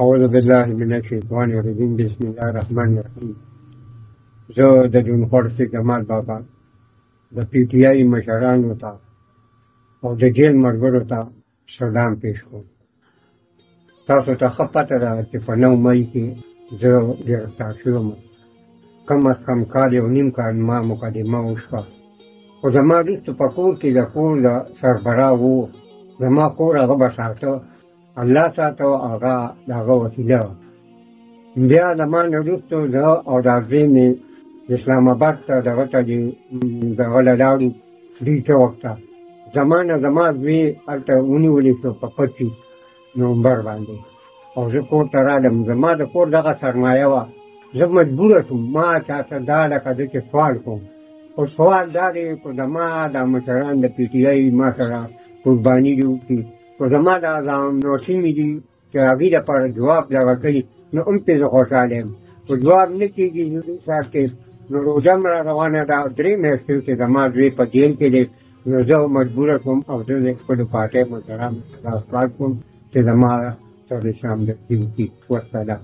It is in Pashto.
أعوذ بالله من الشيطان الرجيم بسم الله الرحمن الرحیم. زه د جمهور سي جمال بابا د پی ټی آی مشرانو ته او د جیل ملګرو ته سلام پیش کوم. تاسو ته ښه پته ده چې په 9 مۍ کې زه ګرفتار شوم. کم از کم کال یو نیم کال ما مقدمه وشوه، خو زما وروسته په کور کې د کور د سربراه و. زما کور هغه به ساته، الله ساته، هغه د هغه وسیله وه. بیا زما نه وروسته زه او دا زوی مې اسلام آباد ته دغه ته دغه له لاړو دوی ته وخته. زما زوی هلته ونیولې شو په 25 نومبر باندې او زه کور ته رالم. زما د کور دغه سرمایه وه، زه مجبوره شوم ما چاته دا لکه ده چې سوال کوم. خو سوال دا دی که زما دا مشران د پی ټي آی ما سره قرباني دي وکړي، خو زما دا نو سیمې دي چې هغې دپاره جواب دغه کوي، نو هم پرې زه خوشحاله یم. خو جواب نه کېږي زموږ ښار کې. نو روژه هم را روانه ده، 3 میاشتې چې زما زوی په جیل کې دی. نو زه مجبوره شوم او زه د خپلو پارټۍ مشرانو سره سوال کوم چې زما سر اسلام د دې وکړي. والسلام.